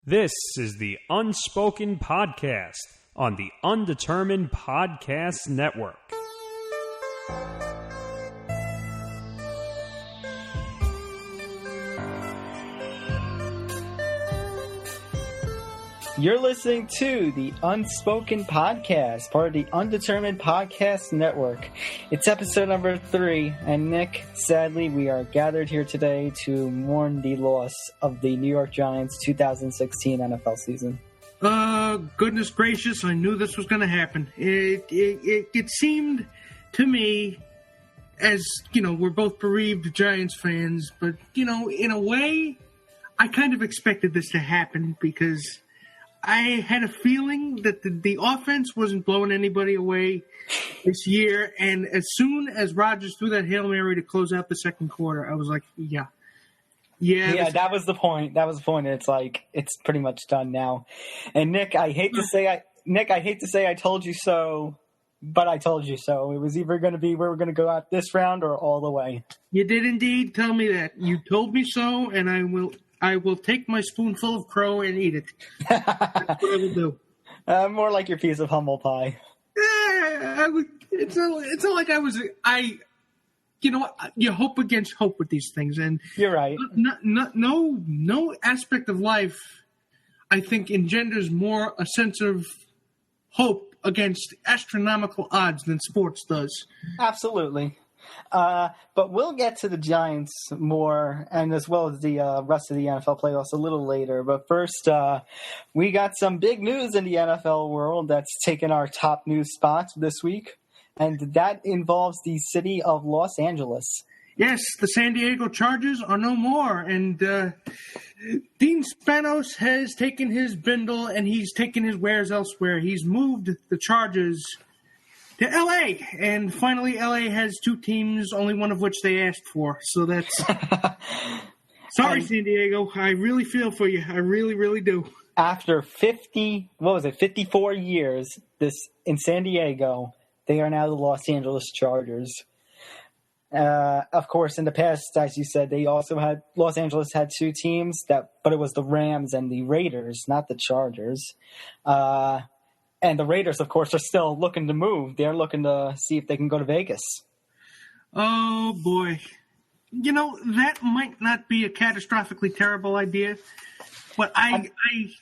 This is the Unspoken Podcast on the Undetermined Podcast Network. You're listening to the Unspoken Podcast, part of the Undetermined Podcast Network. It's episode number 3, and Nick, sadly, we are gathered here today to mourn the loss of the New York Giants 2016 NFL season. Goodness gracious, I knew this was going to happen. It seemed to me, as, you know, we're both bereaved Giants fans, but, you know, in a way, I kind of expected this to happen because I had a feeling that the offense wasn't blowing anybody away this year, and as soon as Rodgers threw that Hail Mary to close out the second quarter, I was like, yeah, that was the point. It's like, it's pretty much done now. And Nick, I hate to say I told you so, but I told you so. It was either going to be we were going to go out this round or all the way. You did indeed tell me that. You told me so, and I will take my spoonful of crow and eat it. That's what I will do. More like your piece of humble pie. It's not like I was. You know what? You hope against hope with these things, and you're right. No aspect of life, I think, engenders more a sense of hope against astronomical odds than sports does. Absolutely. But we'll get to the Giants more, and as well as the rest of the NFL playoffs a little later. But first, we got some big news in the NFL world that's taken our top news spots this week, and that involves the city of Los Angeles. Yes, the San Diego Chargers are no more, and Dean Spanos has taken his bindle and he's taken his wares elsewhere. He's moved the Chargers to L.A., and finally L.A. has 2 teams, only one of which they asked for. So that's sorry, San Diego. I really feel for you. I really, really do. After 54 years in San Diego, they are now the Los Angeles Chargers. Of course, in the past, as you said, Los Angeles had 2 teams, but it was the Rams and the Raiders, not the Chargers. And the Raiders, of course, are still looking to move. They're looking to see if they can go to Vegas. Oh, boy. You know, that might not be a catastrophically terrible idea. But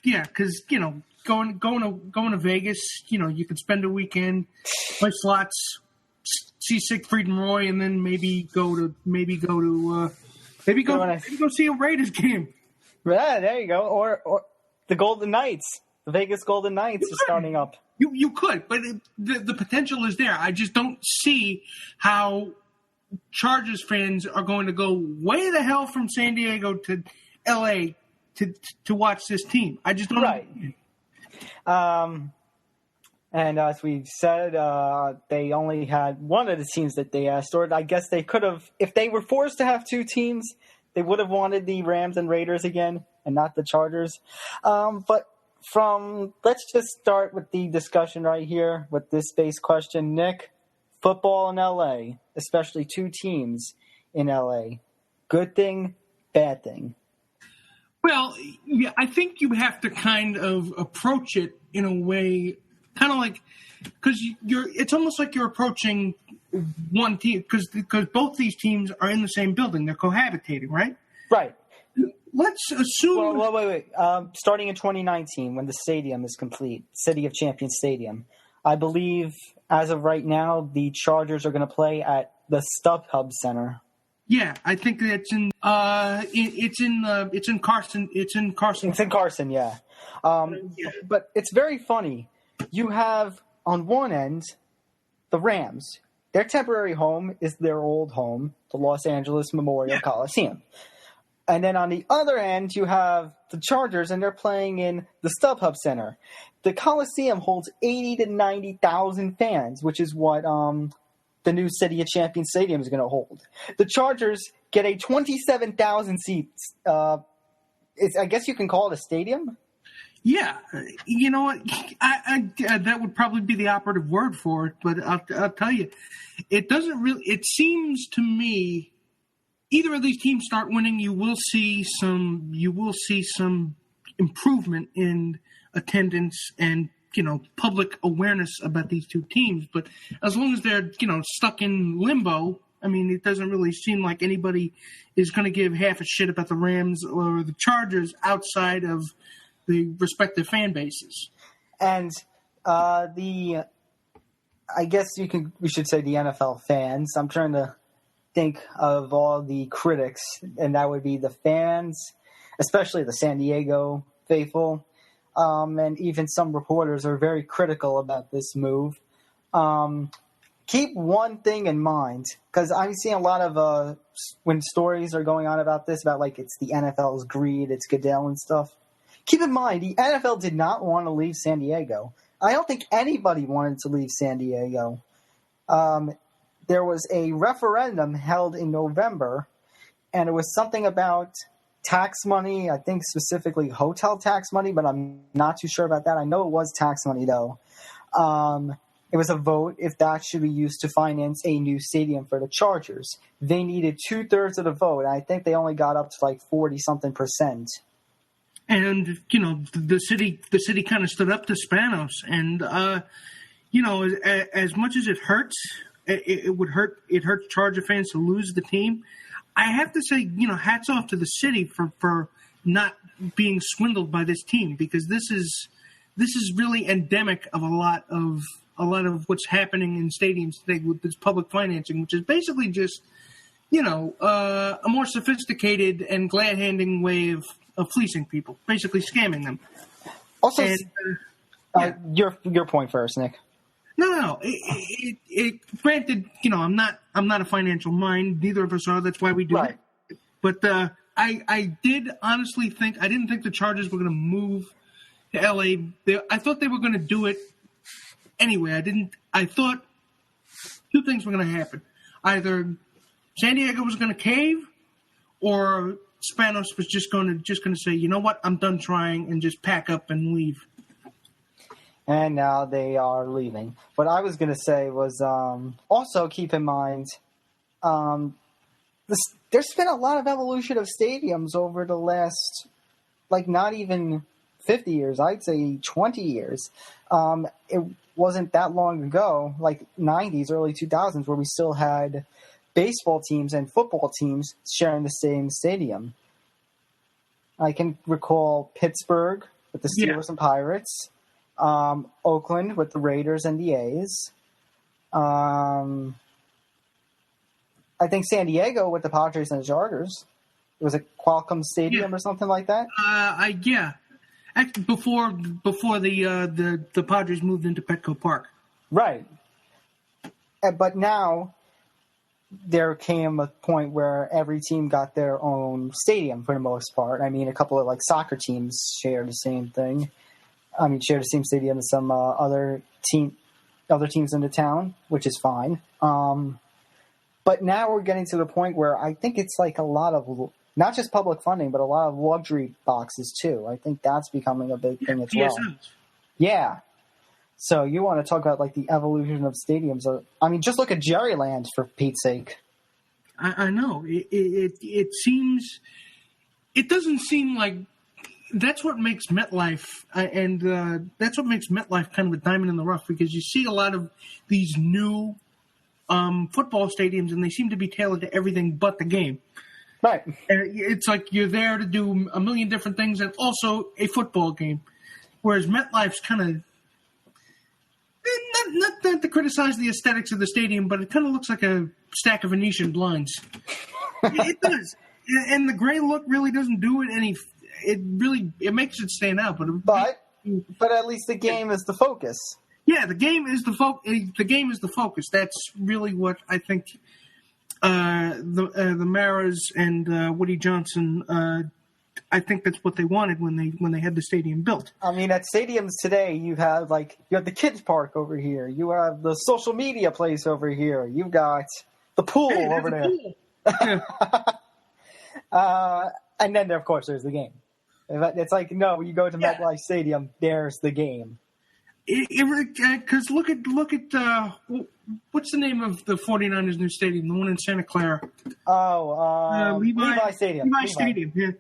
because, you know, going to Vegas, you know, you could spend a weekend, play slots, see Siegfried and Roy, and then maybe go see a Raiders game. Yeah, there you go. Or the Golden Knights. The Vegas Golden Knights are starting up. You could, but the potential is there. I just don't see how Chargers fans are going to go way the hell from San Diego to L.A. to watch this team. I just don't know. And as we've said, they only had one of the teams that they asked, or I guess they could have, if they were forced to have 2 teams, they would have wanted the Rams and Raiders again and not the Chargers. But let's just start with the discussion right here with this base question. Nick, football in LA, especially 2 teams in LA, good thing, bad thing? Well, yeah, I think you have to kind of approach it in a way, kind of like, because it's almost like you're approaching one team, because both these teams are in the same building, they're cohabitating, right? Right. Let's assume. Well, wait. Starting in 2019, when the stadium is complete, City of Champions Stadium, I believe as of right now, the Chargers are going to play at the StubHub Center. Yeah, I think that's in. It's in Carson. It's in Carson. It's in Carson. Yeah. But it's very funny. You have on one end the Rams. Their temporary home is their old home, the Los Angeles Memorial Coliseum. And then on the other end, you have the Chargers, and they're playing in the StubHub Center. The Coliseum holds 80 to 90,000 fans, which is what the new City of Champions Stadium is going to hold. The Chargers get a 27,000 seats. I guess you can call it a stadium. Yeah, you know what? I that would probably be the operative word for it. But I'll tell you, it doesn't really. It seems to me, either of these teams start winning, you will see some improvement in attendance and, public awareness about these two teams. But as long as they're, stuck in limbo, I mean, it doesn't really seem like anybody is going to give half a shit about the Rams or the Chargers outside of the respective fan bases. And I guess we should say the NFL fans. I'm trying to think of all the critics, and that would be the fans, especially the San Diego faithful, and even some reporters are very critical about this move. Keep one thing in mind, because I'm seeing a lot of when stories are going on about this, about like it's the NFL's greed, it's Goodell and stuff. Keep in mind, the NFL did not want to leave San Diego. I don't think anybody wanted to leave San Diego. There was a referendum held in November, and it was something about tax money, I think specifically hotel tax money, but I'm not too sure about that. I know it was tax money, though. It was a vote if that should be used to finance a new stadium for the Chargers. They needed 2/3 of the vote, and I think they only got up to like 40-something%. And, the city kind of stood up to Spanos. And, as much as it hurts, it hurts Charger fans to lose the team. I have to say, hats off to the city for not being swindled by this team, because this is really endemic of a lot of what's happening in stadiums today with this public financing, which is basically just, a more sophisticated and glad-handing way of fleecing people, basically scamming them. Also, and, your point first, Nick. No. It granted, I'm not a financial mind. Neither of us are. That's why we do it. But I did honestly think I didn't think the Chargers were going to move to LA. I thought they were going to do it anyway. I thought two things were going to happen: either San Diego was going to cave, or Spanos was just going to say, you know what, I'm done trying, and just pack up and leave. And now they are leaving. What I was going to say was also keep in mind there's been a lot of evolution of stadiums over the last, not even 50 years, I'd say 20 years. It wasn't that long ago, 90s, early 2000s, where we still had baseball teams and football teams sharing the same stadium. I can recall Pittsburgh with the Steelers and Pirates, Oakland with the Raiders and the A's. I think San Diego with the Padres and the Chargers. It was a Qualcomm Stadium or something like that. Actually, before the Padres moved into Petco Park. Right. But now there came a point where every team got their own stadium for the most part. I mean, a couple of soccer teams share the same thing. Share the same stadium as some other teams in the town, which is fine. But now we're getting to the point where I think it's a lot of not just public funding, but a lot of luxury boxes too. I think that's becoming a big thing as well. Yeah. So you want to talk about the evolution of stadiums? Just look at Jerryland for Pete's sake. I know it seems. It doesn't seem like that's what makes MetLife, and that's what makes MetLife kind of a diamond in the rough, because you see a lot of these new football stadiums, and they seem to be tailored to everything but the game. Right. It's like you're there to do a million different things and also a football game, whereas MetLife's kind of. Not to criticize the aesthetics of the stadium, but it kind of looks like a stack of Venetian blinds. It does, and the gray look really doesn't do it any. It makes it stand out, but at least the game is the focus. Yeah, the game is the The game is the focus. That's really what I think. The Maras and Woody Johnson. I think that's what they wanted when they had the stadium built. At stadiums today, you have the kids park over here. You have the social media place over here. You've got the pool over there. Pool. And then, of course, there's the game. It's no, you go to MetLife Stadium, there's the game. Because look at what's the name of the 49ers new stadium, the one in Santa Clara? Levi Stadium. Levi Stadium, yeah.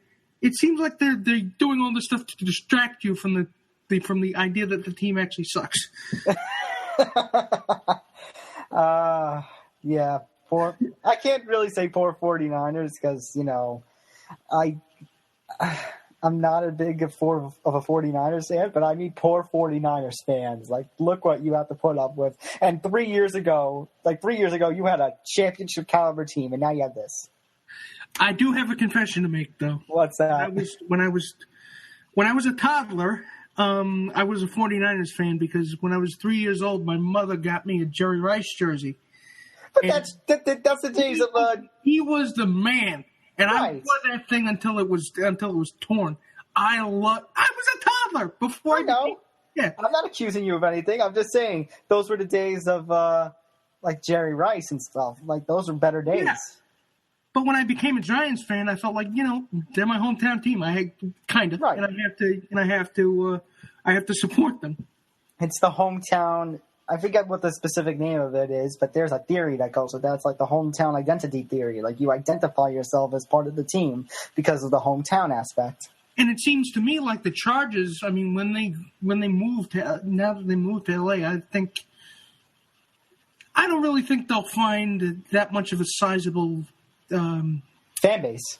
it seems like they're doing all this stuff to distract you from the idea that the team actually sucks. Yeah. I can't really say poor 49ers because, I'm not a big of a 49ers fan, but I mean poor 49ers fans. Like, look what you have to put up with. And 3 years ago, you had a championship caliber team, and now you have this. I do have a confession to make, though. What's that? When I was a toddler, I was a 49ers fan because when I was 3 years old, my mother got me a Jerry Rice jersey. But that's the days of he was the man. And right. I wore that thing until it was torn. I was a toddler before I know. Yeah. I'm not accusing you of anything. I'm just saying those were the days of like Jerry Rice and stuff. Like those were better days. Yeah. But when I became a Giants fan, I felt like, they're my hometown team. I kind of, right. and I have to support them. It's the hometown. I forget what the specific name of it is, but there's a theory that goes with that. It's like the hometown identity theory. Like you identify yourself as part of the team because of the hometown aspect. And it seems to me like the Chargers. I mean, when they moved to LA, I don't really think they'll find that much of a sizable fan base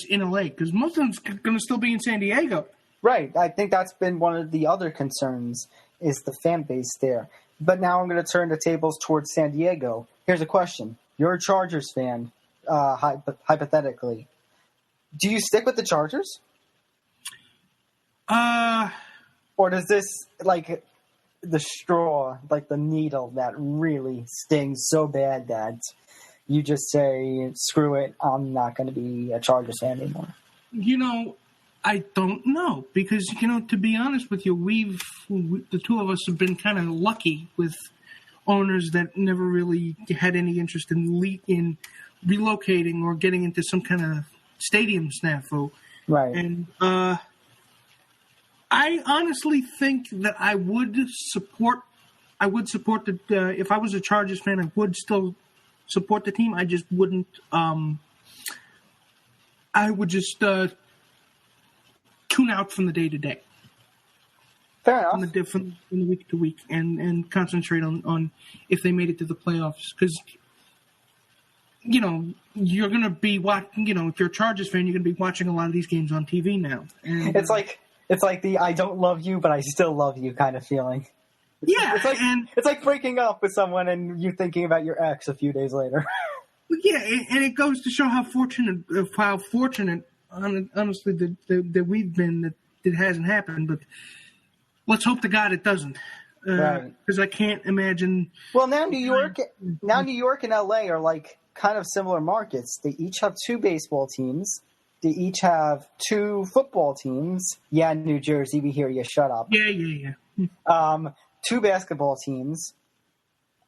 in LA because most of them's going to still be in San Diego. Right. I think that's been one of the other concerns is the fan base there. But now I'm going to turn the tables towards San Diego. Here's a question. You're a Chargers fan, hypothetically. Do you stick with the Chargers? Or does this, like, the straw, like the needle that really stings so bad that you just say, screw it, I'm not going to be a Chargers fan anymore? I don't know because, to be honest with you, the two of us have been kind of lucky with owners that never really had any interest in relocating or getting into some kind of stadium snafu. Right. And I honestly think that I would support if I was a Chargers fan, I would still support the team. I just wouldn't. I would just. Tune out from the day to day. Fair enough. From the week to week, and concentrate on if they made it to the playoffs. Because you're going to be watching. If you're a Chargers fan, you're going to be watching a lot of these games on TV now. And it's like the I don't love you, but I still love you kind of feeling. It's like breaking up with someone and you thinking about your ex a few days later. Yeah, and it goes to show how fortunate. Honestly, that we've been that it hasn't happened, but let's hope to God it doesn't. Right. Because I can't imagine. Well, now New York and LA are like kind of similar markets. They each have 2 baseball teams. They each have 2 football teams. Yeah, New Jersey, we hear you. Shut up. Yeah. 2 basketball teams.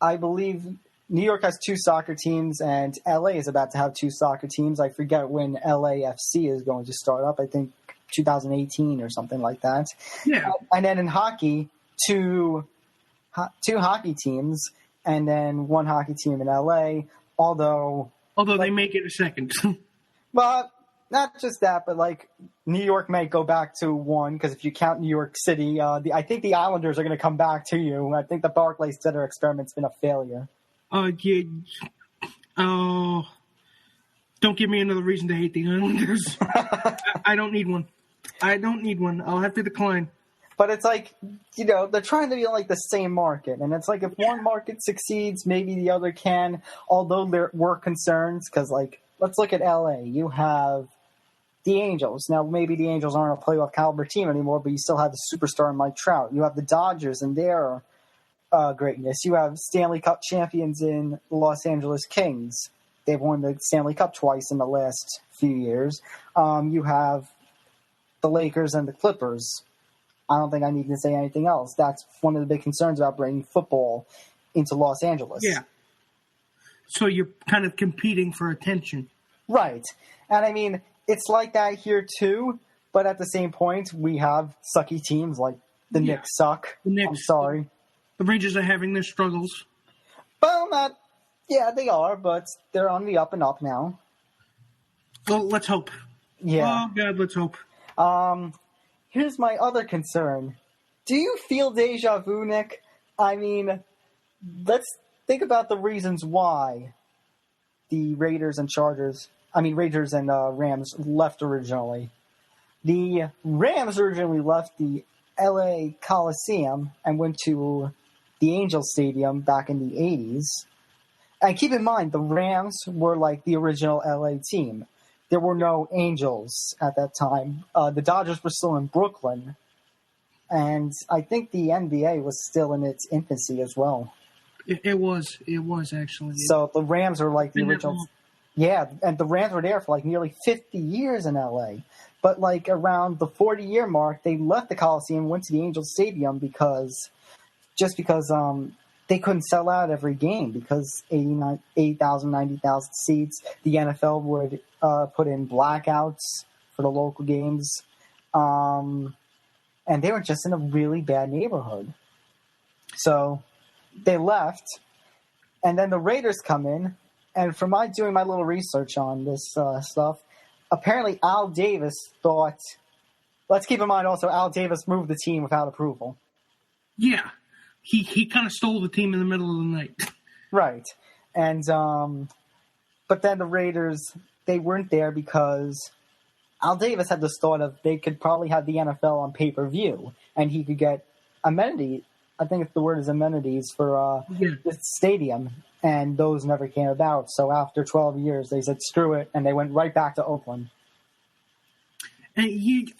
I believe New York has 2 soccer teams, and LA is about to have 2 soccer teams. I forget when LAFC is going to start up. I think 2018 or something like that. Yeah. And then in hockey, 2 hockey teams, and then 1 hockey team in LA. Although they may get a second. Well, not just that, but like New York may go back to 1 because if you count New York City, I think the Islanders are going to come back to you. I think the Barclays Center experiment's been a failure. Yeah. Oh, don't give me another reason to hate the Islanders. I don't need one. I'll have to decline. But it's like, they're trying to be like the same market. And it's like if one market succeeds, maybe the other can. Although there were concerns because, like, let's look at LA. You have the Angels. Now, maybe the Angels aren't a playoff caliber team anymore, but you still have the superstar Mike Trout. You have the Dodgers and their greatness. You have Stanley Cup champions in the Los Angeles Kings. They've won the Stanley Cup twice in the last few years. You have the Lakers and the Clippers. I don't think I need to say anything else. That's one of the big concerns about bringing football into Los Angeles. Yeah. So you're kind of competing for attention. Right. And I mean, it's like that here too, but at the same point, we have sucky teams like the Knicks suck. I'm sorry. The Rangers are having their struggles. Well, they are, but they're on the up and up now. Well, let's hope. Yeah. Oh, God, let's hope. Here's my other concern. Do you feel deja vu, Nick? I mean, let's think about the reasons why the Raiders and Rams left originally. The Rams originally left the LA Coliseum and went to the Angels Stadium back in the 80s. And keep in mind, the Rams were like the original LA team. There were no Angels at that time. The Dodgers were still in Brooklyn. And I think the NBA was still in its infancy as well. It was actually. So the Rams were like the original. Yeah, and the Rams were there for like nearly 50 years in LA. But like around the 40-year mark, they left the Coliseum, went to the Angels Stadium because they couldn't sell out every game because 80,000, 90,000 seats. The NFL would put in blackouts for the local games. And they were just in a really bad neighborhood. So they left, and then the Raiders come in. And from doing my little research on this stuff, apparently Al Davis thought. Let's keep in mind also Al Davis moved the team without approval. Yeah, he kind of stole the team in the middle of the night. Right, and but then the Raiders, they weren't there because Al Davis had this thought of they could probably have the NFL on pay-per-view, and he could get amenities. I think the word is amenities for the stadium, and those never came about. So after 12 years, they said, screw it, and they went right back to Oakland. And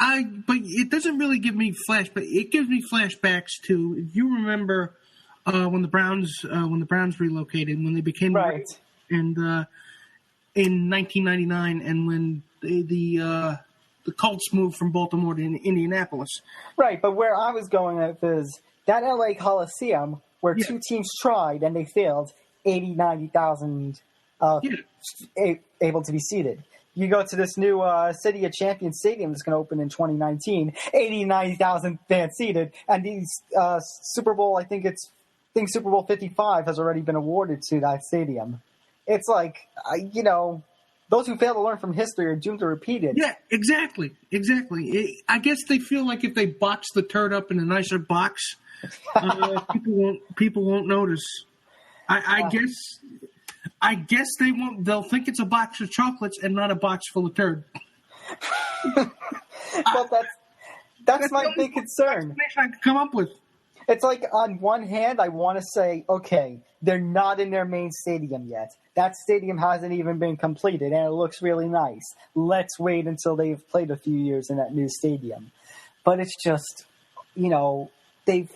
but it doesn't really give me it gives me flashbacks to, if you remember when the Browns relocated, when they became right, and in 1999, and when the Colts moved from Baltimore to Indianapolis. Right, but where I was going at is that LA Coliseum, where two teams tried and they failed, 80, 90,000 able to be seated. You go to this new City of Champions Stadium that's going to open in 2019, 80, 90,000 fans seated, and these Super Bowl, I think Super Bowl 55 has already been awarded to that stadium. It's like, those who fail to learn from history are doomed to repeat it. Yeah, exactly. I guess they feel like if they box the turd up in a nicer box, people won't notice. I guess they won't. They'll think it's a box of chocolates and not a box full of turd. Well, that's my big concern. I could come up with. It's like, on one hand, I want to say, okay, they're not in their main stadium yet. That stadium hasn't even been completed, and it looks really nice. Let's wait until they've played a few years in that new stadium. But it's just, they've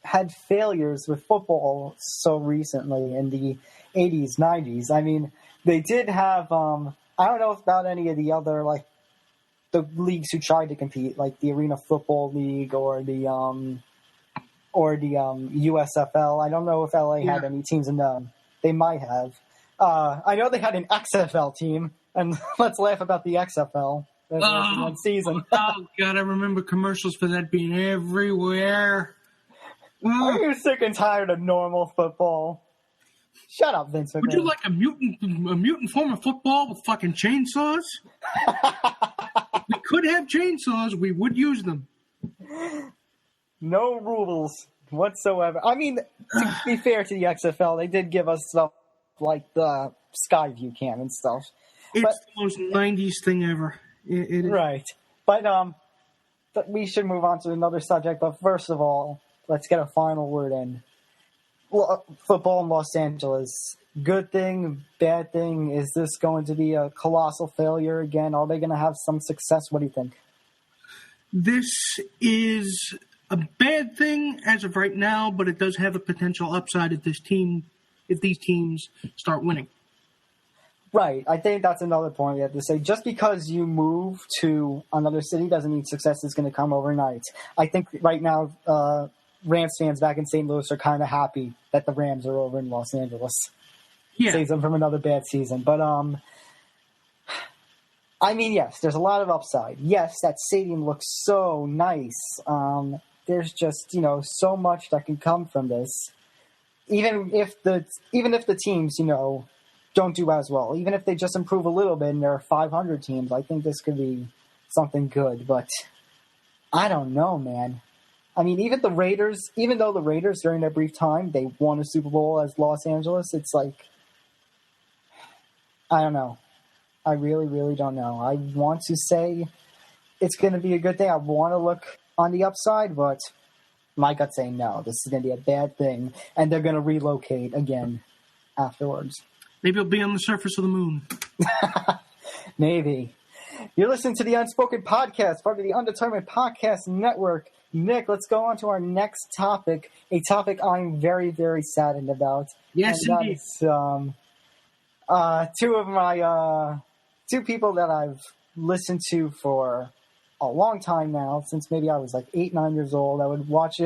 had failures with football so recently in the 80s, 90s. I mean, they did have, I don't know about any of the other, like, the leagues who tried to compete, like the Arena Football League or the USFL. I don't know if LA had any teams in them. They might have. I know they had an XFL team, and let's laugh about the XFL. One season. Oh, God, I remember commercials for that being everywhere. Are you sick and tired of normal football? Shut up, Vince McMahon. Would you like a mutant form of football with fucking chainsaws? If we could have chainsaws, we would use them. No rules whatsoever. I mean, to be fair to the XFL, they did give us stuff like the Skyview cam and stuff. It's the most 90s thing ever. It is. Right. But we should move on to another subject. But first of all, let's get a final word in. Football in Los Angeles. Good thing, bad thing? Is this going to be a colossal failure again? Are they going to have some success? What do you think? This is a bad thing as of right now, but it does have a potential upside if these teams start winning. Right. I think that's another point we have to say. Just because you move to another city doesn't mean success is going to come overnight. I think right now Rams fans back in St. Louis are kind of happy that the Rams are over in Los Angeles. Yeah. Saves them from another bad season. But, I mean, yes, there's a lot of upside. Yes, that stadium looks so nice. There's just, so much that can come from this. Even if the teams, don't do as well. Even if they just improve a little bit and there are 500 teams, I think this could be something good. But I don't know, man. I mean, even though the Raiders, during their brief time, they won a Super Bowl as Los Angeles, it's like, I don't know. I really, really don't know. I want to say it's going to be a good thing. I want to look on the upside, but my gut's saying no. This is going to be a bad thing, and they're going to relocate again afterwards. Maybe it'll be on the surface of the moon. Maybe. You're listening to the Unspoken Podcast, part of the Undetermined Podcast Network. Nick, let's go on to our next topic, a topic I'm very, very saddened about. Yes, and indeed. That is two people that I've listened to for a long time now, since maybe I was like 8, 9 years old. I would watch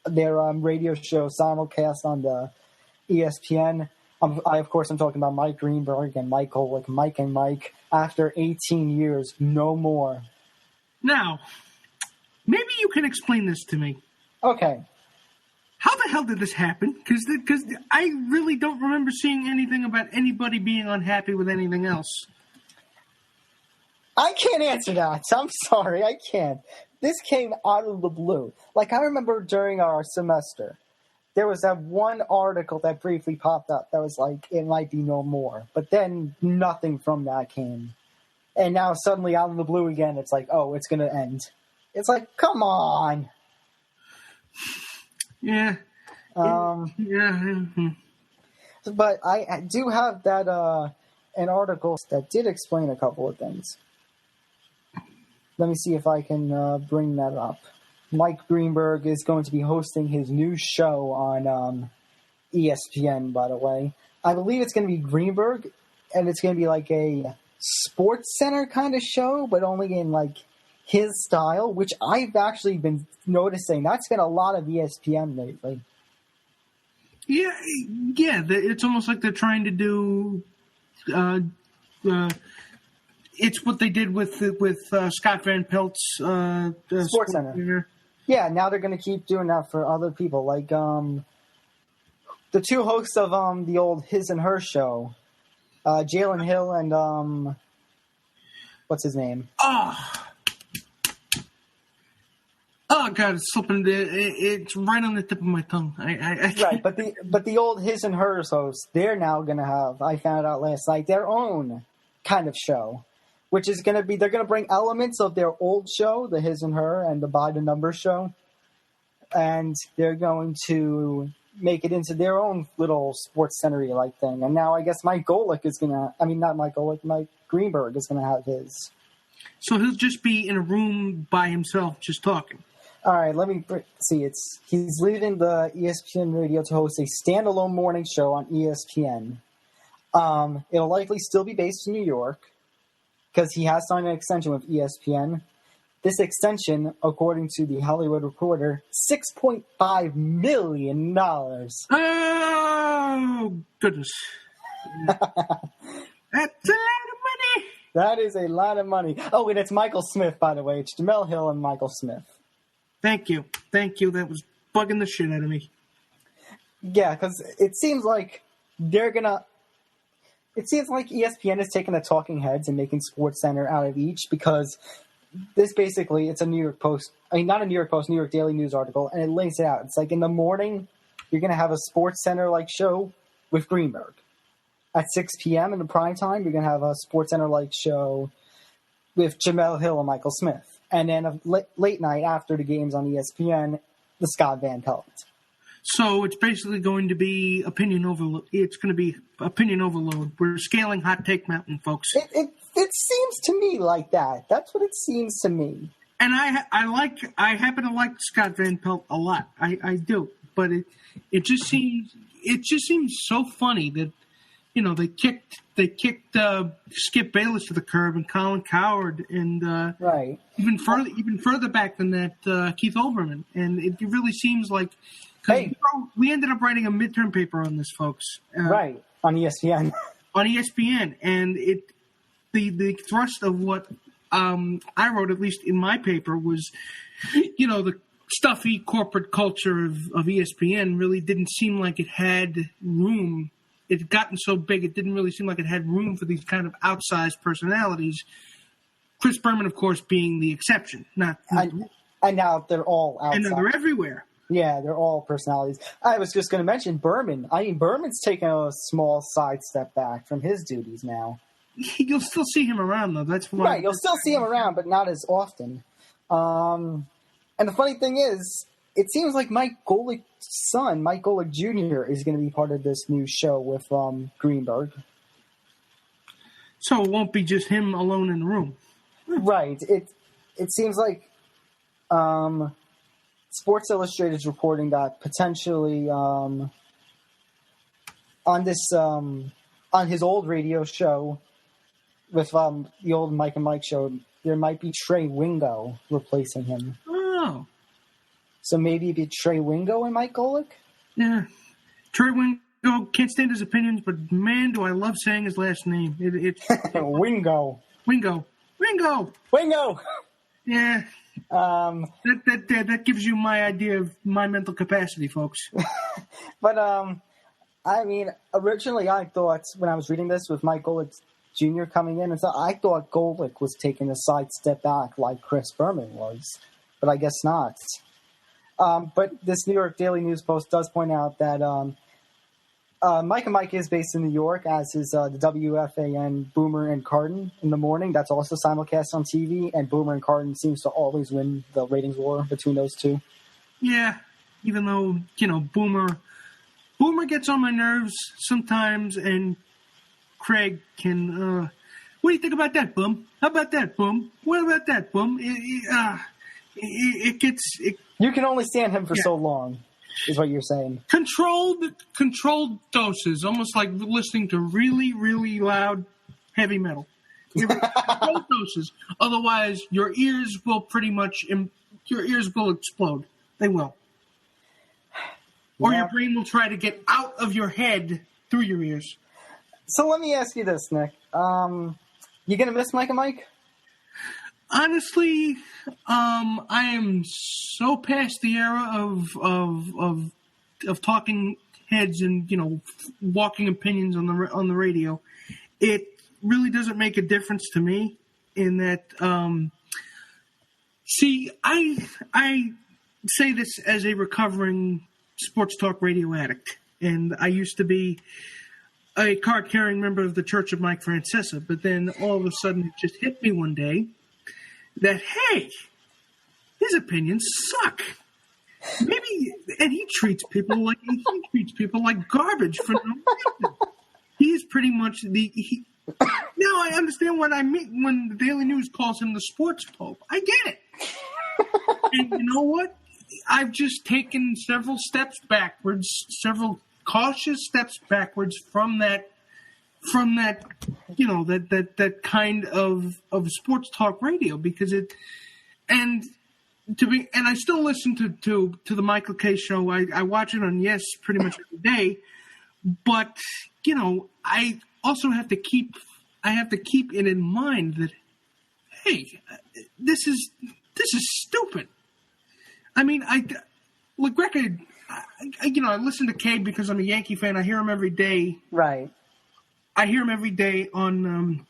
their radio show simulcast on the ESPN. Of course, I'm talking about Mike Greenberg and Michael, like Mike and Mike. After 18 years, no more. Now, maybe you can explain this to me. Okay. How the hell did this happen? Because I really don't remember seeing anything about anybody being unhappy with anything else. I can't answer that. I'm sorry, I can't. This came out of the blue. Like, I remember during our semester, there was that one article that briefly popped up that was like, it might be no more. But then nothing from that came. And now suddenly out of the blue again, it's like, oh, it's going to end. It's like, come on. Yeah. Yeah. But I do have that an article that did explain a couple of things. Let me see if I can bring that up. Mike Greenberg is going to be hosting his new show on ESPN, by the way. I believe it's going to be Greenberg, and it's going to be like a Sports Center kind of show, but only in like his style, which I've actually been noticing. That's been a lot of ESPN lately. Yeah. It's almost like they're trying to do. It's what they did with Scott Van Pelt's Sports Center. Yeah, now they're going to keep doing that for other people, like the two hosts of the old His and Her show, Jalen Hill and what's his name? Oh God, it's slipping. It's right on the tip of my tongue. I right, but the old His and Hers hosts, they're now going to have. I found out last night their own kind of show, which is going to be, they're going to bring elements of their old show, the His and Her and the By the Numbers show, and they're going to make it into their own little Sports Center-y like thing. And now I guess Mike Golick is going to, Mike Greenberg is going to have his. So he'll just be in a room by himself just talking. All right, let me see. He's leaving the ESPN radio to host a standalone morning show on ESPN. It'll likely still be based in New York, because he has signed an extension with ESPN. This extension, according to the Hollywood Reporter, $6.5 million. Oh, goodness. That's a lot of money. That is a lot of money. Oh, and it's Michael Smith, by the way. It's Jamel Hill and Michael Smith. Thank you. That was bugging the shit out of me. Yeah, because it seems like It seems like ESPN is taking the talking heads and making Sports Center out of each, because this basically, it's a New York Post, not a New York Post, New York Daily News article, and it lays it out. It's like in the morning, you're going to have a Sports Center-like show with Greenberg. At 6 p.m. in the prime time, you're going to have a Sports Center-like show with Jamel Hill and Michael Smith. And then a late night after the games on ESPN, the Scott Van Pelt. So it's basically going to be opinion overload. It's going to be opinion overload. We're scaling Hot Take Mountain, folks. It seems to me like that. That's what it seems to me. And I happen to like Scott Van Pelt a lot. I do. But it just seems so funny that, you know, they kicked Skip Bayless to the curb and Colin Cowherd and right. even further back than that, Keith Olbermann. And it really seems like, hey, we ended up writing a midterm paper on this, folks. Right, on ESPN. On ESPN, and the thrust of what I wrote, at least in my paper, was, you know, the stuffy corporate culture of ESPN really didn't seem like it had room it had gotten so big, it didn't really seem like it had room for these kind of outsized personalities. Chris Berman, of course, being the exception. And now they're all outside. And now they're everywhere. Yeah, they're all personalities. I was just going to mention Berman. I mean, Berman's taken a small sidestep back from his duties now. You'll still see him around, though. That's why. Right, you'll still see him around, but not as often. And the funny thing is, it seems like Mike Golick's son, Mike Golick Jr., is going to be part of this new show with Greenberg. So it won't be just him alone in the room. Right. It seems like Sports Illustrated is reporting that potentially on his old radio show with the old Mike and Mike show, there might be Trey Wingo replacing him. Oh. So maybe it'd be Trey Wingo and Mike Golick? Yeah. Trey Wingo, can't stand his opinions, but man, do I love saying his last name. It's Wingo. Wingo. Yeah. That gives you my idea of my mental capacity, folks. But, I mean, originally I thought, when I was reading this with Mike Golick Jr. coming in, I thought Golick was taking a side step back like Chris Berman was, but I guess not. But this New York Daily News Post does point out that Mike and Mike is based in New York, as is the WFAN Boomer and Carton in the morning. That's also simulcast on TV, and Boomer and Carton seems to always win the ratings war between those two. Yeah, even though, Boomer gets on my nerves sometimes, and Craig can, what do you think about that, Boom? How about that, Boom? What about that, Boom? It gets... You can only stand him for so long, is what you're saying. Controlled doses, almost like listening to really, really loud heavy metal. Controlled doses. Otherwise, your ears will explode. They will. Or your brain will try to get out of your head through your ears. So let me ask you this, Nick. You gonna miss Mike and Mike? Honestly, I am so past the era of talking heads and walking opinions on the radio. It really doesn't make a difference to me in that. See, I say this as a recovering sports talk radio addict, and I used to be a card-carrying member of the Church of Mike Francesa, but then all of a sudden it just hit me one day that, hey, his opinions suck. Maybe, and he treats people like garbage for no reason. He's pretty much now I understand what I mean when the Daily News calls him the sports pope. I get it. And you know what? I've just taken several cautious steps backwards from that that kind of sports talk radio, because and I still listen to the Michael K show. I watch it on Yes pretty much every day, but I also have to keep it in mind that, hey, this is stupid. I mean, I listen to Cade because I'm a Yankee fan. I hear him every day. Right. I hear him every day on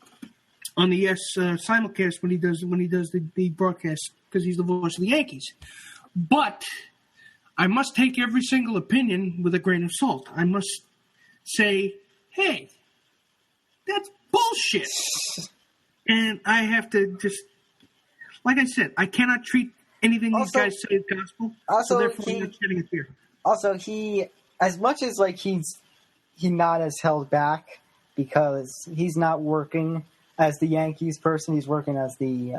the Yes simulcast when he does the broadcast, because he's the voice of the Yankees. But I must take every single opinion with a grain of salt. I must say, hey, that's bullshit. And I have to just, like I said, I cannot treat anything these guys say as gospel. So therefore, I'm not shedding a tear. Also, as much as he's not as held back, because he's not working as the Yankees person, he's working as the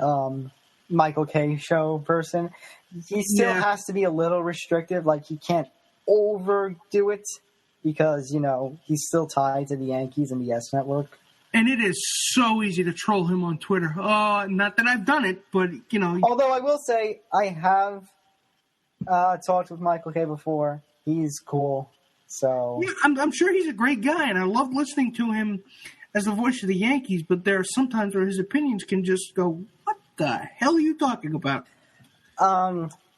Michael K show person. He still has to be a little restrictive. Like, he can't overdo it because, he's still tied to the Yankees and the Yes Network. And it is so easy to troll him on Twitter. Oh, not that I've done it, but, Although I will say, I have talked with Michael K before. He's cool. So yeah, I'm sure he's a great guy, and I love listening to him as the voice of the Yankees, but there are some times where his opinions can just go, what the hell are you talking about?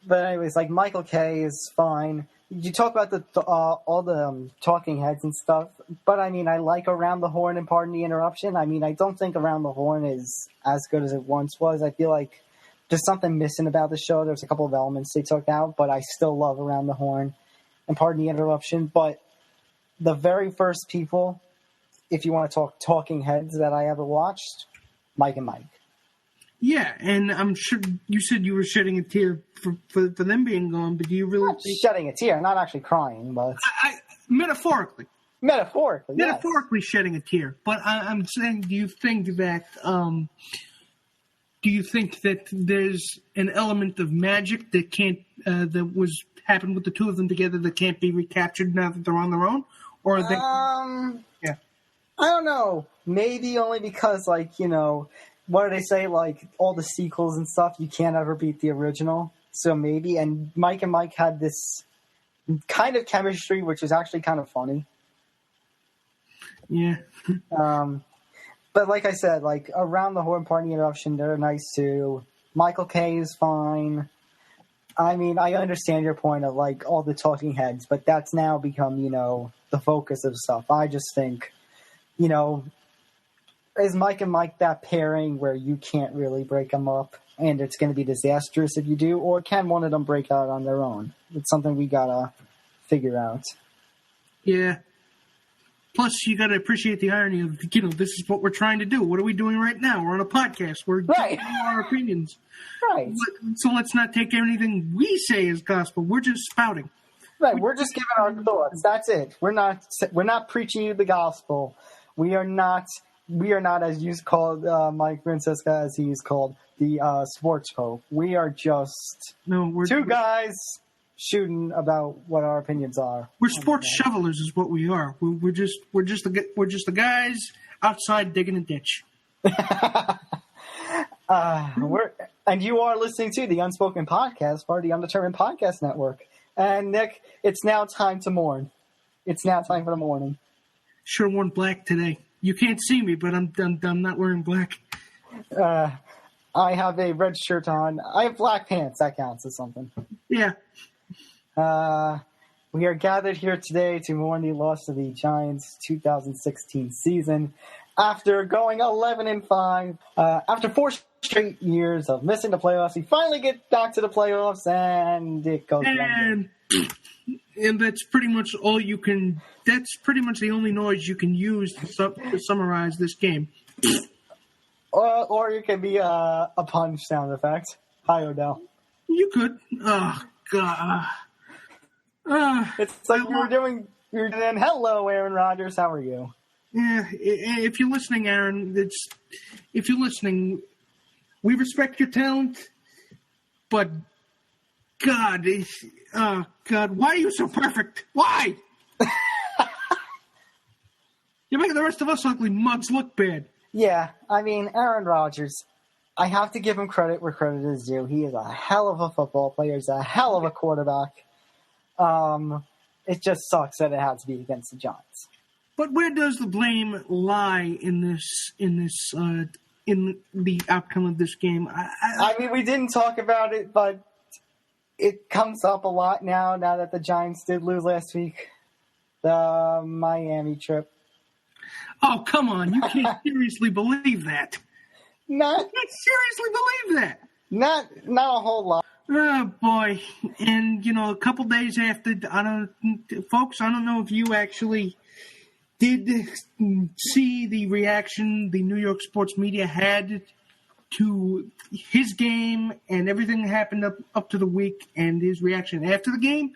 But anyways, like Michael K is fine. You talk about all the talking heads and stuff, but I mean, I like Around the Horn and Pardon the Interruption. I mean, I don't think Around the Horn is as good as it once was. I feel like there's something missing about the show. There's a couple of elements they took out, but I still love Around the Horn and Pardon the Interruption. But the very first people, if you want to talk talking heads that I ever watched, Mike and Mike. Yeah, and I'm sure you said you were shedding a tear for them being gone, but do you really Not shedding a tear, not actually crying, but metaphorically Metaphorically shedding a tear. But I'm saying, do you think that there's an element of magic that can't that was happened with the two of them together that can't be recaptured now that they're on their own, or are they? Yeah, I don't know. Maybe only because, like, you know, what do they say? Like, all the sequels and stuff, you can't ever beat the original. So maybe. And Mike and Mike had this kind of chemistry, which is actually kind of funny. Yeah. But like I said, like, Around the Horn, Pardon the Interruption, they're nice too. Michael K is fine. I mean, I understand your point of, like, all the talking heads, but that's now become, you know, the focus of stuff. I just think, you know, is Mike and Mike that pairing where you can't really break them up and it's going to be disastrous if you do, or can one of them break out on their own? It's something we got to figure out. Yeah. Plus, you got to appreciate the irony of, you know, this is what we're trying to do. What are we doing right now? We're on a podcast. We're giving our opinions. Right. So let's not take anything we say as gospel. We're just spouting. Right. We're just giving our thoughts. That's it. We're not preaching you the gospel. We are not, as you called Mike Francesca, as he's called, the sports pope. We are just two guys shooting about what our opinions are. We're sports shovelers, is what we are. We're just the guys outside digging a ditch. And you are listening to the Unspoken Podcast, part of the Undetermined Podcast Network. And Nick, it's now time to mourn. It's now time for the mourning. Sure, worn black today. You can't see me, but I'm not wearing black. I have a red shirt on. I have black pants. That counts as something. Yeah. We are gathered here today to mourn the loss of the Giants' 2016 season. After going 11-5, after 4 straight years of missing the playoffs, we finally get back to the playoffs, and it goes. And that's pretty much all you can. That's pretty much the only noise you can use to summarize this game. Or you can be a punch sound effect. Hi, Odell. You could. Oh God. It's like you were doing. Hello, Aaron Rodgers. How are you? Yeah. If you're listening, Aaron, if you're listening, we respect your talent, but God, why are you so perfect? Why? You're making the rest of us ugly mugs look bad. Yeah, I mean, Aaron Rodgers, I have to give him credit where credit is due. He is a hell of a football player. He's a hell of a quarterback. It just sucks that it had to be against the Giants. But where does the blame lie in the outcome of this game? I mean, we didn't talk about it, but it comes up a lot now that the Giants did lose last week. The Miami trip. Oh, come on. You can't seriously believe that. You can't seriously believe that. Not a whole lot. Oh, boy. And, you know, a couple days after, I don't know if you actually did see the reaction the New York sports media had to his game and everything that happened up to the week and his reaction after the game.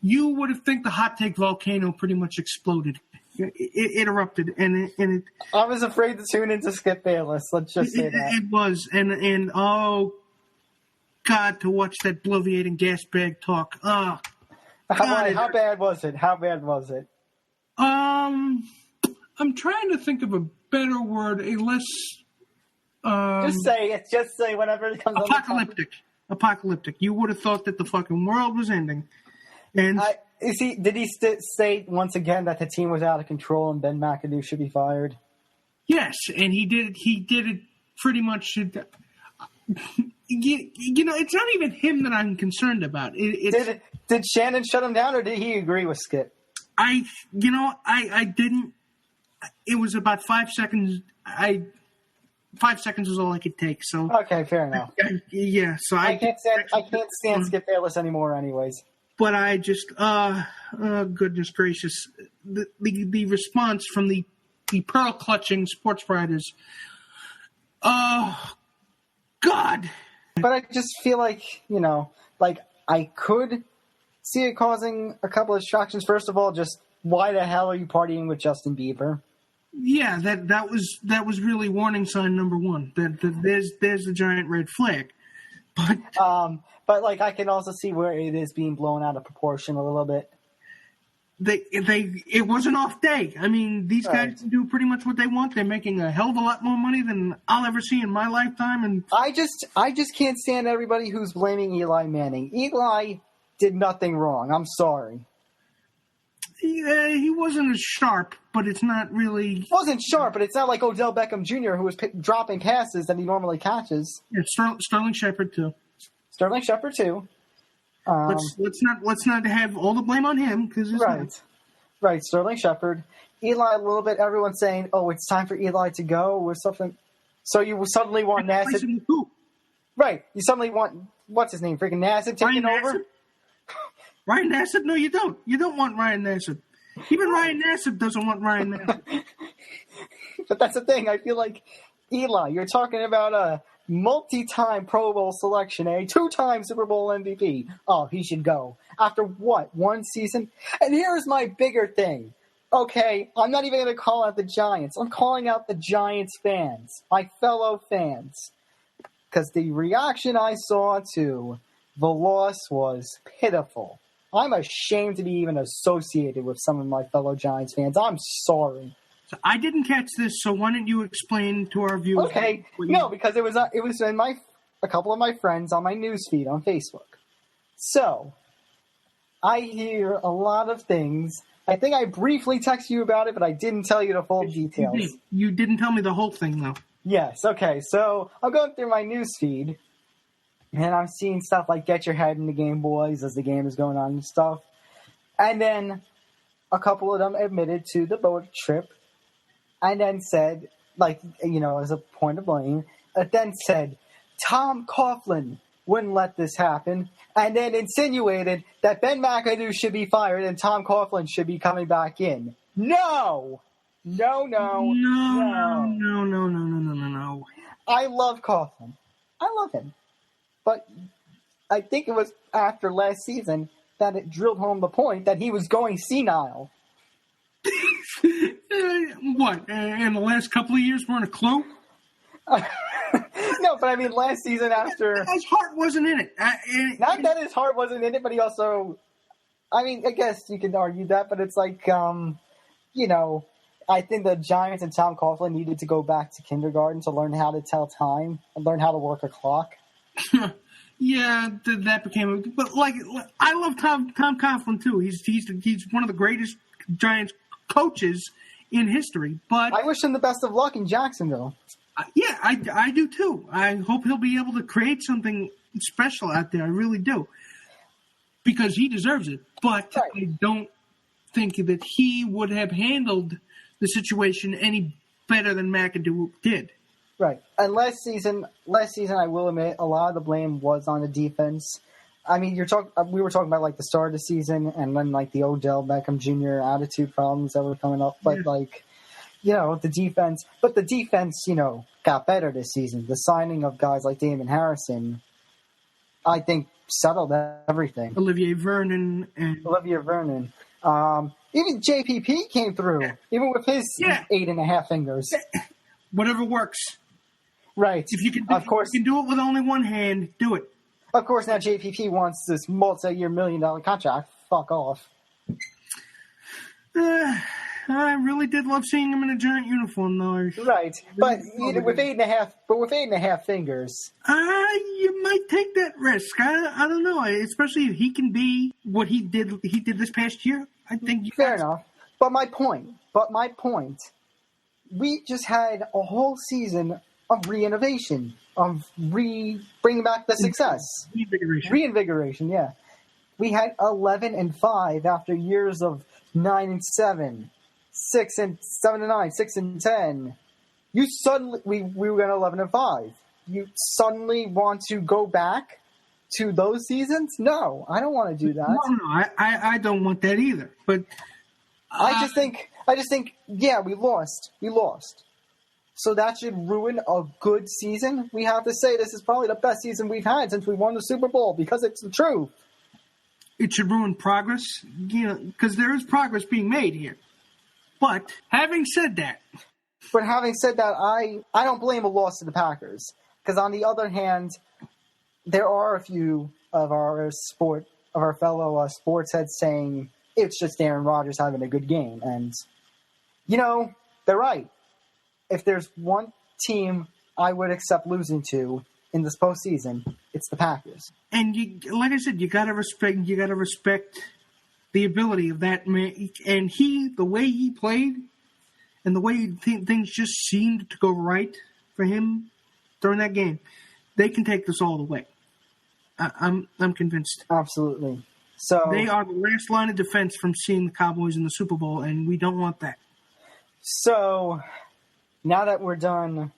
You would have think the hot take volcano pretty much exploded. It erupted, and it. I was afraid to tune into Skip Bayless. Let's just say that it was, and oh God, to watch that bloviating gas bag talk. Oh, how bad was it? How bad was it? I'm trying to think of a better word, a less. Just say it. Just say whatever it comes. Apocalyptic. You would have thought that the fucking world was ending, and. Did he state once again that the team was out of control and Ben McAdoo should be fired? Yes, and he did it pretty much. it's not even him that I'm concerned about. Did Shannon shut him down, or did he agree with Skip? I didn't. It was about 5 seconds. 5 seconds was all I could take. So okay, fair enough. So I can't stand Skip Bayless anymore, anyways. But I just, goodness gracious, the response from the pearl clutching sports writers. Oh God. But I just feel like, I could see it causing a couple of distractions. First of all, just why the hell are you partying with Justin Bieber? Yeah, that was really warning sign number one. That there's the giant red flag. But I can also see where it is being blown out of proportion a little bit. It was an off day. I mean, these guys do pretty much what they want. They're making a hell of a lot more money than I'll ever see in my lifetime. And I just can't stand everybody who's blaming Eli Manning. Eli did nothing wrong. I'm sorry. He wasn't as sharp, but it's not really. He wasn't sharp, but it's not like Odell Beckham Jr., who was dropping passes that he normally catches. Yeah, Sterling Shepard too. Sterling Shepard too. Let's not have all the blame on him because right. Sterling Shepard, Eli a little bit. Everyone's saying, "Oh, it's time for Eli to go" or something. So you suddenly want Nassib. Right. You suddenly want what's his name? Freaking Nassib taking over. Ryan Nassib? No, you don't. You don't want Ryan Nassib. Even Ryan Nassib doesn't want Ryan Nassib. But that's the thing. I feel like Eli. You're talking about a multi-time Pro Bowl selection, a 2-time Super Bowl MVP. Oh, he should go. After what? 1 season? And here's my bigger thing. Okay, I'm not even going to call out the Giants. I'm calling out the Giants fans, my fellow fans. Because the reaction I saw to the loss was pitiful. I'm ashamed to be even associated with some of my fellow Giants fans. I'm sorry. So I didn't catch this, so why don't you explain to our viewers? Okay, no, because it was in a couple of my friends on my newsfeed on Facebook. So I hear a lot of things. I think I briefly texted you about it, but I didn't tell you the full details. You didn't tell me the whole thing, though. Yes. Okay. So I'm going through my newsfeed, and I'm seeing stuff like "Get your head in the game, boys," as the game is going on and stuff. And then a couple of them admitted to the boat trip. And then said, as a point of blame, then said, Tom Coughlin wouldn't let this happen, and then insinuated that Ben McAdoo should be fired and Tom Coughlin should be coming back in. No! No. I love Coughlin. I love him. But I think it was after last season that it drilled home the point that he was going senile. What? In the last couple of years, weren't a clue? No, but I mean, last season after his heart wasn't in it. Not that his heart wasn't in it, but he also. I mean, I guess you can argue that, but it's like, I think the Giants and Tom Coughlin needed to go back to kindergarten to learn how to tell time and learn how to work a clock. Yeah, that became. But I love Tom Coughlin too. He's one of the greatest Giants coaches in history, but I wish him the best of luck in Jacksonville. Yeah, I do too. I hope he'll be able to create something special out there. I really do, because he deserves it. But right. I don't think that he would have handled the situation any better than McAdoo did. Right. And last season, I will admit, a lot of the blame was on the defense. I mean, we were talking about the start of the season and then the Odell Beckham Jr. attitude problems that were coming up. But the defense. But the defense, got better this season. The signing of guys like Damon Harrison, I think, settled everything. Olivier Vernon. Even JPP came through, even with his 8.5 fingers. Whatever works. Right. If you can do it with only one hand, do it. Of course, now JPP wants this multi-year $1 million contract. Fuck off. I really did love seeing him in a Giant uniform, though. Right, but with 8.5 fingers, you might take that risk. I don't know, especially if he can be what he did. He did this past year. I think fair enough. But my point. We just had a whole season of reinnovation, of bringing back the success. Reinvigoration, yeah. We had 11-5 after years of 9-7, 7-9, 6-10. You suddenly we went 11-5. You suddenly want to go back to those seasons? No, I don't want to do that. No, I don't want that either. But I just think, yeah, we lost. So that should ruin a good season. We have to say this is probably the best season we've had since we won the Super Bowl because it's the truth. It should ruin progress, because there is progress being made here. But having said that, I don't blame a loss to the Packers because on the other hand, there are a few of our fellow sports heads saying it's just Aaron Rodgers having a good game, and they're right. If there's one team I would accept losing to in this postseason, it's the Packers. And like I said, you gotta respect the ability of that man. And the way he played, and the way things just seemed to go right for him during that game, they can take this all the way. I'm convinced. Absolutely. So they are the last line of defense from seeing the Cowboys in the Super Bowl, and we don't want that. So now that we're done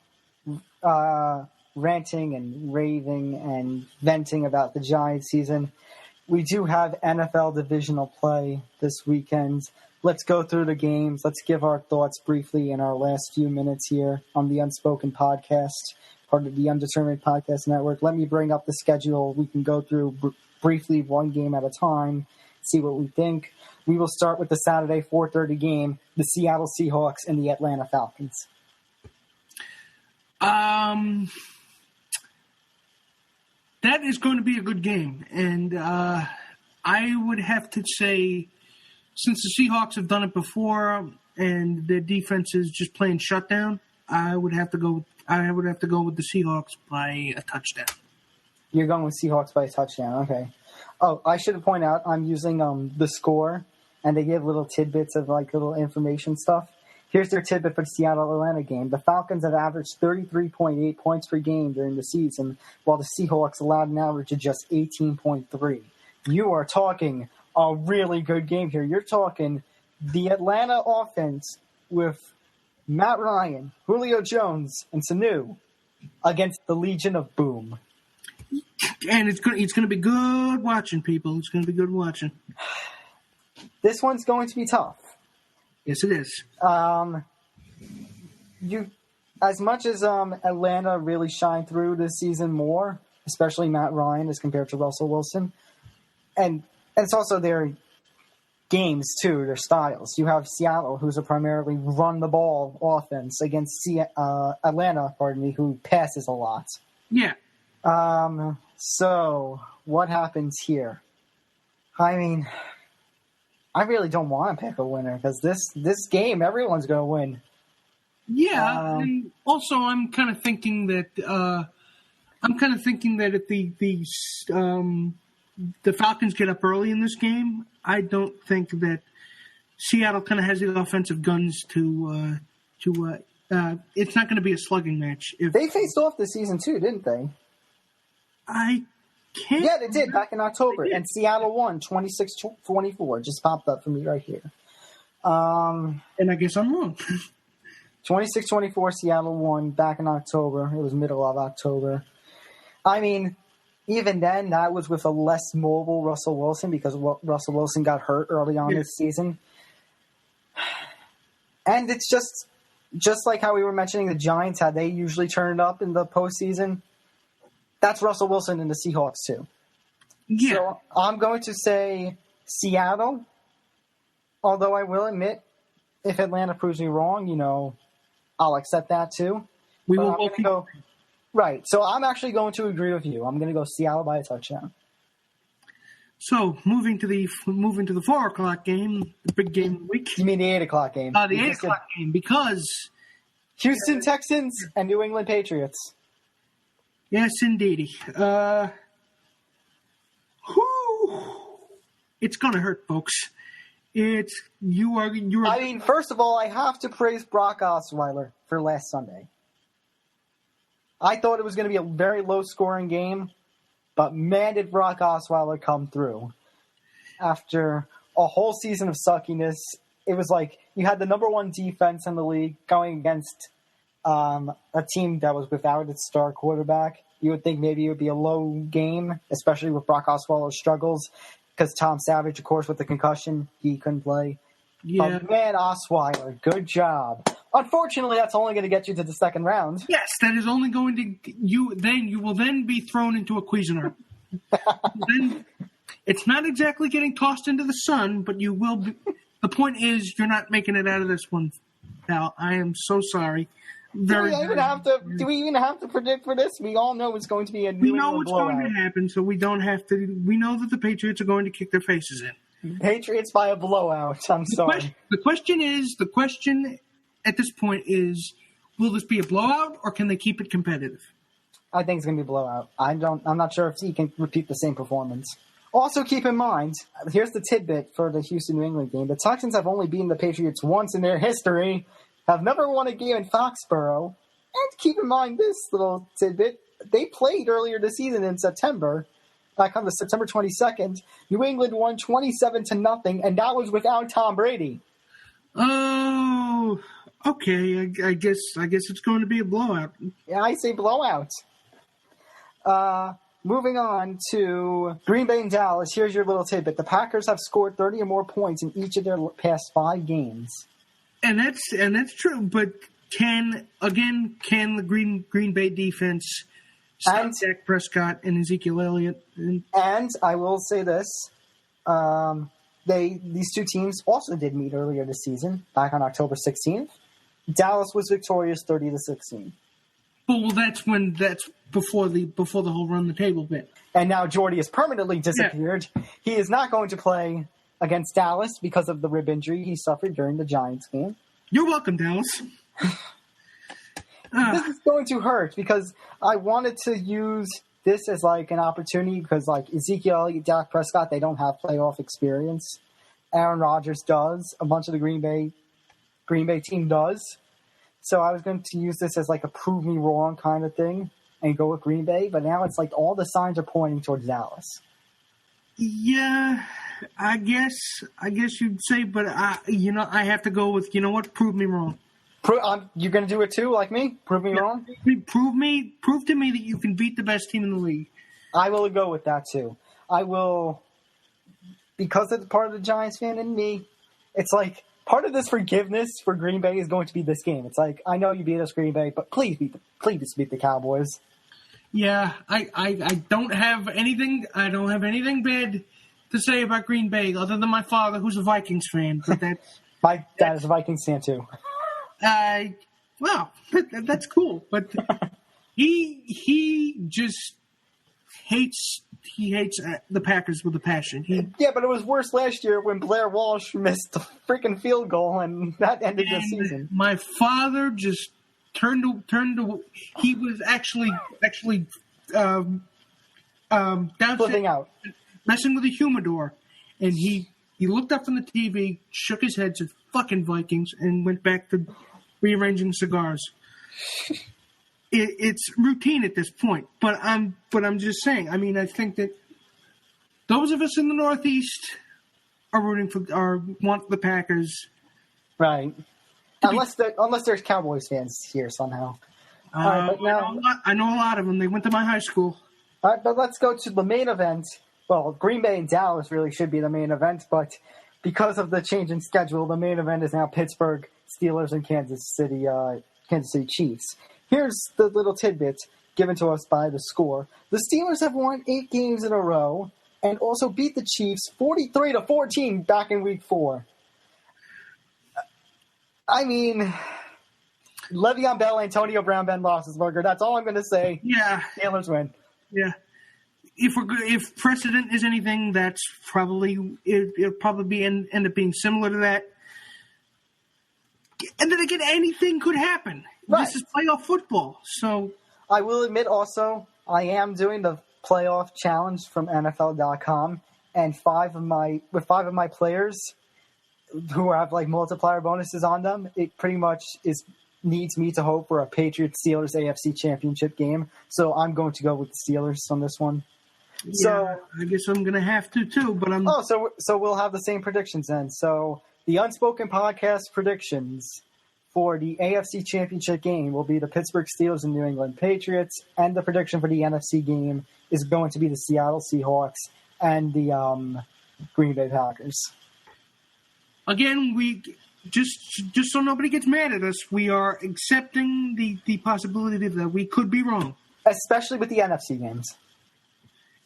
ranting and raving and venting about the Giants season, we do have NFL divisional play this weekend. Let's go through the games. Let's give our thoughts briefly in our last few minutes here on the Unspoken Podcast, part of the Undetermined Podcast Network. Let me bring up the schedule. We can go through briefly one game at a time, see what we think. We will start with the Saturday 4:30 game, the Seattle Seahawks and the Atlanta Falcons. That is going to be a good game. And I would have to say, since the Seahawks have done it before and their defense is just playing shutdown, I would have to go with the Seahawks by a touchdown. You're going with Seahawks by a touchdown, okay. Oh, I should point out I'm using the score, and they give little tidbits of little information stuff. Here's their tidbit for the Seattle-Atlanta game. The Falcons have averaged 33.8 points per game during the season, while the Seahawks allowed an average of just 18.3. You are talking a really good game here. You're talking the Atlanta offense with Matt Ryan, Julio Jones, and Sanu against the Legion of Boom. And it's going to be good watching, people. It's going to be good watching. This one's going to be tough. Yes, it is. As much as Atlanta really shined through this season more, especially Matt Ryan as compared to Russell Wilson, and it's also their games too, their styles. You have Seattle, who's a primarily run the ball offense, against Atlanta, who passes a lot. Yeah. So what happens here? I mean, I really don't want to pick a winner because this game, everyone's going to win. Yeah. Also, I'm kind of thinking that if the Falcons get up early in this game, I don't think that Seattle kind of has the offensive guns to. It's not going to be a slugging match. They faced off this season too, didn't they? I can't. Yeah, they did back in October, and Seattle won 26-24. Just popped up for me right here. And I guess I'm wrong. 26-24, Seattle won back in October. It was middle of October. I mean, even then, that was with a less mobile Russell Wilson because Russell Wilson got hurt early on this season. And it's just like how we were mentioning the Giants, how they usually turn it up in the postseason. That's Russell Wilson and the Seahawks, too. Yeah. So I'm going to say Seattle, although I will admit, if Atlanta proves me wrong, I'll accept that, too. We will both go. Right. So I'm actually going to agree with you. I'm going to go Seattle by a touchdown. So moving to the 4:00 game, the big game of the week. You mean the 8:00 game? The 8:00 game, because Houston Texans and New England Patriots. Yes, indeedy. It's gonna hurt, folks. You are. I mean, first of all, I have to praise Brock Osweiler for last Sunday. I thought it was going to be a very low-scoring game, but man, did Brock Osweiler come through. After a whole season of suckiness, it was like you had the number one defense in the league going against a team that was without its star quarterback. You would think maybe it would be a low game, especially with Brock Osweiler's struggles, because Tom Savage, of course, with the concussion, he couldn't play. Yeah. But man, Osweiler, good job. Unfortunately, that's only going to get you to the second round. Yes, that is only going to you will then be thrown into a Cuisinart. Then it's not exactly getting tossed into the sun, but you will be. The point is, you're not making it out of this one, pal. I am so sorry. Do we even have to predict for this? We all know it's going to be a New England blowout. Going to happen, so we don't have to. We know that the Patriots are going to kick their faces in. Patriots by a blowout. I'm sorry. The question at this point is, will this be a blowout or can they keep it competitive? I think it's going to be a blowout. I'm not sure if he can repeat the same performance. Also, keep in mind, here's the tidbit for the Houston-New England game. The Texans have only beaten the Patriots once in their history, have never won a game in Foxborough. And keep in mind this little tidbit. They played earlier this season in September. Back on the September 22nd, New England won 27-0, and that was without Tom Brady. Oh, okay. I guess it's going to be a blowout. Yeah, I say blowout. Moving on to Green Bay and Dallas. Here's your little tidbit. The Packers have scored 30 or more points in each of their past 5 games. And that's true. But can the Green Bay defense stop Dak Prescott and Ezekiel Elliott? And I will say this: these two teams also did meet earlier this season, back on October 16th. Dallas was victorious 30-16. Well, that's before the whole run the table bit. And now Jordy has permanently disappeared. Yeah. He is not going to play against Dallas because of the rib injury he suffered during the Giants game. You're welcome, Dallas. This is going to hurt because I wanted to use this as like an opportunity because like Ezekiel Elliott, Dak Prescott, they don't have playoff experience. Aaron Rodgers does. A bunch of the Green Bay team does. So I was going to use this as like a prove me wrong kind of thing and go with Green Bay. But now it's like all the signs are pointing towards Dallas. Yeah, I guess you'd say, but I have to go with, prove me wrong. You're going to do it too, like me? Prove me wrong? Prove to me that you can beat the best team in the league. I will go with that too. I will, because it's part of the Giants fan in me, it's like part of this forgiveness for Green Bay is going to be this game. It's like, I know you beat us, Green Bay, but please beat the Cowboys. Yeah, I don't have anything bad to say about Green Bay other than my father, who's a Vikings fan. But my dad is a Vikings fan too. Well, that's cool. But he just hates the Packers with a passion. Yeah, but it was worse last year when Blair Walsh missed the freaking field goal and that ended the season. My father just turned to. He was actually flipping out, messing with a humidor, and he looked up from the TV, shook his head, said "fucking Vikings," and went back to rearranging cigars. It's routine at this point, but I'm just saying. I mean, I think that those of us in the Northeast are want the Packers, right? Unless there's Cowboys fans here somehow. All right, but now, I know a lot of them. They went to my high school. All right, but let's go to the main event. Well, Green Bay and Dallas really should be the main event, but because of the change in schedule, the main event is now Pittsburgh Steelers and Kansas City Chiefs. Here's the little tidbit given to us by the score. The Steelers have won 8 games in a row and also beat the Chiefs 43-14 back in Week 4. I mean, Le'Veon Bell, Antonio Brown, Ben Roethlisberger. That's all I'm going to say. Yeah, Steelers win. Yeah, if precedent is anything, that's it'll probably end up being similar to that. And then again, anything could happen. Right. This is playoff football, so I will admit also I am doing the playoff challenge from NFL.com, and 5 of my players who have like multiplier bonuses on them, it pretty much is needs me to hope for a Patriots-Steelers AFC Championship game, so I'm going to go with the Steelers on this one. Yeah, So I guess I'm going to have to, too, but I'm... Oh, so we'll have the same predictions then. So the Unspoken Podcast predictions for the AFC Championship game will be the Pittsburgh Steelers and New England Patriots, and the prediction for the NFC game is going to be the Seattle Seahawks and the Green Bay Packers. Again, we just so nobody gets mad at us, we are accepting the possibility that we could be wrong, Especially with the NFC games.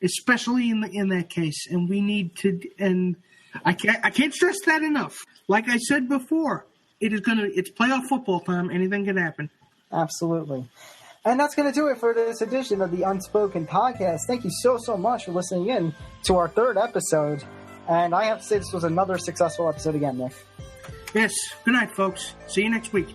especially in that case. And we need to, and I can't stress that enough. Like I said before, it's playoff football time. Anything can happen. Absolutely. And that's going to do it for this edition of the Unspoken Podcast. Thank you so much for listening in to our third episode. And I have to say this was another successful episode again, Nick. Yes. Good night, folks. See you next week.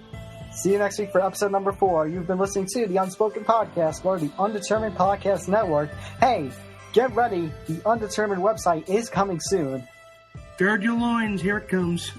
See you next week for episode number 4. You've been listening to the Unspoken Podcast or the Undetermined Podcast Network. Hey, get ready. The Undetermined website is coming soon. Gird your loins. Here it comes.